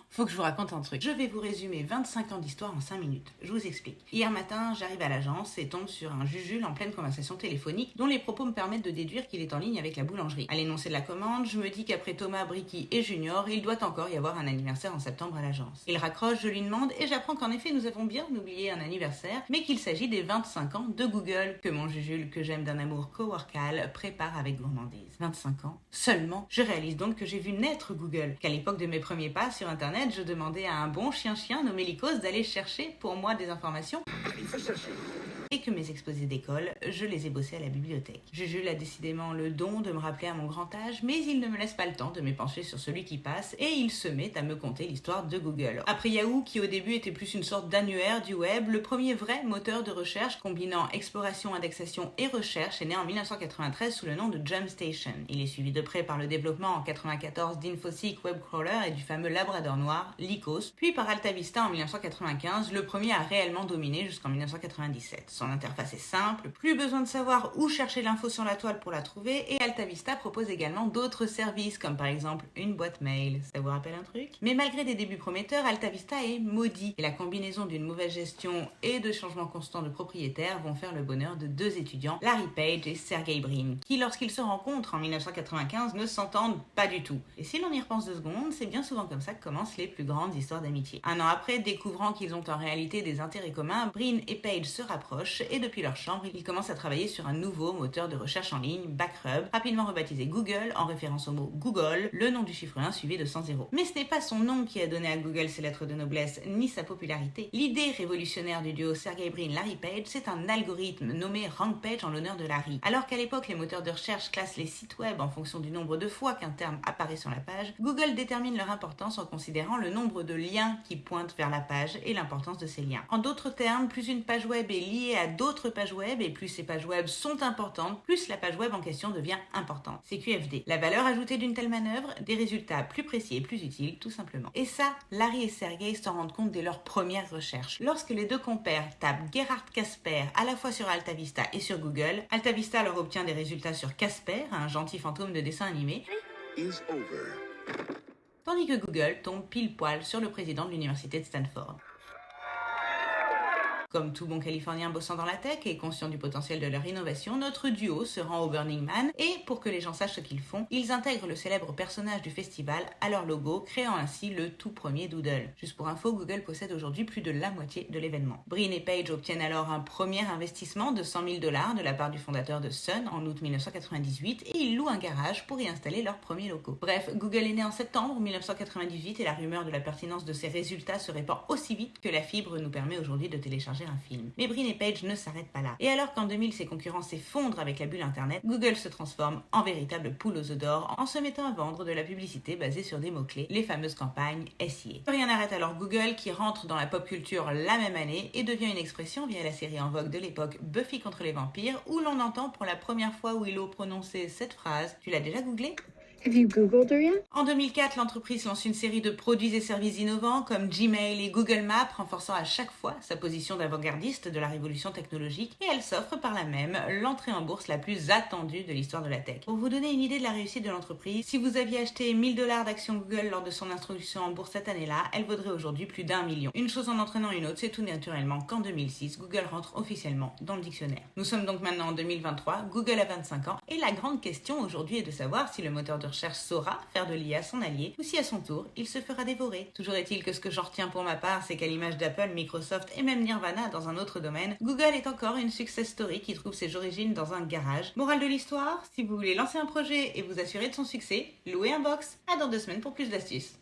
Faut que je vous raconte un truc. Je vais vous résumer 25 ans d'histoire en 5 minutes. Je vous explique. Hier matin, j'arrive à l'agence et tombe sur un jujule en pleine conversation téléphonique dont les propos me permettent de déduire qu'il est en ligne avec la boulangerie. À l'énoncé de la commande, je me dis qu'après Thomas, Bricky et Junior, il doit encore y avoir un anniversaire en septembre à l'agence. Il raccroche, je lui demande et j'apprends qu'en effet nous avons bien oublié un anniversaire, mais qu'il s'agit des 25 ans de Google que mon jujule que j'aime d'un amour coworkal prépare avec gourmandise. 25 ans seulement. Je réalise donc que j'ai vu naître Google, qu'à l'époque de mes premiers pas sur Internet, je demandais à un bon chien-chien nommé Lycos d'aller chercher pour moi des informations. Il faut chercher. Et que mes exposés d'école, je les ai bossés à la bibliothèque. Jujule a décidément le don de me rappeler à mon grand âge, mais il ne me laisse pas le temps de m'épancher sur celui qui passe et il se met à me conter l'histoire de Google. Après Yahoo, qui au début était plus une sorte d'annuaire du web, le premier vrai moteur de recherche combinant exploration, indexation et recherche est né en 1993 sous le nom de JumpStation. Il est suivi de près par le développement en 1994 d'InfoSeek Webcrawler et du fameux Labrador noir, Lycos, puis par AltaVista en 1995, le premier à réellement dominer jusqu'en 1997. Son interface est simple, plus besoin de savoir où chercher l'info sur la toile pour la trouver, et AltaVista propose également d'autres services, comme par exemple une boîte mail. Ça vous rappelle un truc? Mais malgré des débuts prometteurs, AltaVista est maudit, et la combinaison d'une mauvaise gestion et de changements constants de propriétaires vont faire le bonheur de deux étudiants, Larry Page et Sergey Brin, qui lorsqu'ils se rencontrent en 1995 ne s'entendent pas du tout. Et si l'on y repense 2 secondes, c'est bien souvent comme ça que commencent les plus grandes histoires d'amitié. Un an après, découvrant qu'ils ont en réalité des intérêts communs, Brin et Page se rapprochent et depuis leur chambre, ils commencent à travailler sur un nouveau moteur de recherche en ligne, Backrub, rapidement rebaptisé Google en référence au mot Google, le nom du chiffre 1 suivi de 100 zéros. Mais ce n'est pas son nom qui a donné à Google ses lettres de noblesse, ni sa popularité. L'idée révolutionnaire du duo Sergey Brin-Larry Page, c'est un algorithme nommé RankPage en l'honneur de Larry. Alors qu'à l'époque, les moteurs de recherche classent les sites web en fonction du nombre de fois qu'un terme apparaît sur la page, Google détermine leur importance en considérant le nombre de liens qui pointent vers la page et l'importance de ces liens. En d'autres termes, plus une page web est liée à d'autres pages web et plus ces pages web sont importantes, plus la page web en question devient importante. C'est QFD. La valeur ajoutée d'une telle manœuvre, des résultats plus précis et plus utiles, tout simplement. Et ça, Larry et Sergey s'en rendent compte dès leur première recherche. Lorsque les deux compères tapent Gerhard Casper à la fois sur AltaVista et sur Google, AltaVista leur obtient des résultats sur Casper, un gentil fantôme de dessin animé, tandis que Google tombe pile poil sur le président de l'université de Stanford. Comme tout bon Californien bossant dans la tech et conscient du potentiel de leur innovation, notre duo se rend au Burning Man et, pour que les gens sachent ce qu'ils font, ils intègrent le célèbre personnage du festival à leur logo, créant ainsi le tout premier Doodle. Juste pour info, Google possède aujourd'hui plus de la moitié de l'événement. Brin et Page obtiennent alors un premier investissement de 100 000 $ de la part du fondateur de Sun en août 1998 et ils louent un garage pour y installer leurs premiers locaux. Bref, Google est né en septembre 1998 et la rumeur de la pertinence de ses résultats se répand aussi vite que la fibre nous permet aujourd'hui de télécharger un film. Mais Brin et Page ne s'arrêtent pas là. Et alors qu'en 2000 ses concurrents s'effondrent avec la bulle internet, Google se transforme en véritable poule aux œufs d'or en se mettant à vendre de la publicité basée sur des mots-clés, les fameuses campagnes SIA. Rien n'arrête alors Google qui rentre dans la pop culture la même année et devient une expression via la série en vogue de l'époque Buffy contre les vampires où l'on entend pour la première fois Willow prononcer cette phrase. Tu l'as déjà googlé? Have you Googled her yet? En 2004, l'entreprise lance une série de produits et services innovants comme Gmail et Google Maps, renforçant à chaque fois sa position d'avant-gardiste de la révolution technologique, et elle s'offre par là même l'entrée en bourse la plus attendue de l'histoire de la tech. Pour vous donner une idée de la réussite de l'entreprise, si vous aviez acheté 1 000 $ d'actions Google lors de son introduction en bourse cette année-là, elle vaudrait aujourd'hui plus d'1 million. Une chose en entraînant une autre, c'est tout naturellement qu'en 2006, Google rentre officiellement dans le dictionnaire. Nous sommes donc maintenant en 2023, Google a 25 ans, et la grande question aujourd'hui est de savoir si le moteur de recherche saura faire de l'IA son allié ou si à son tour il se fera dévorer. Toujours est-il que ce que j'en retiens pour ma part, c'est qu'à l'image d'Apple, Microsoft et même Nirvana dans un autre domaine, Google est encore une success story qui trouve ses origines dans un garage. Morale de l'histoire, si vous voulez lancer un projet et vous assurer de son succès, louez un box. À dans 2 semaines pour plus d'astuces.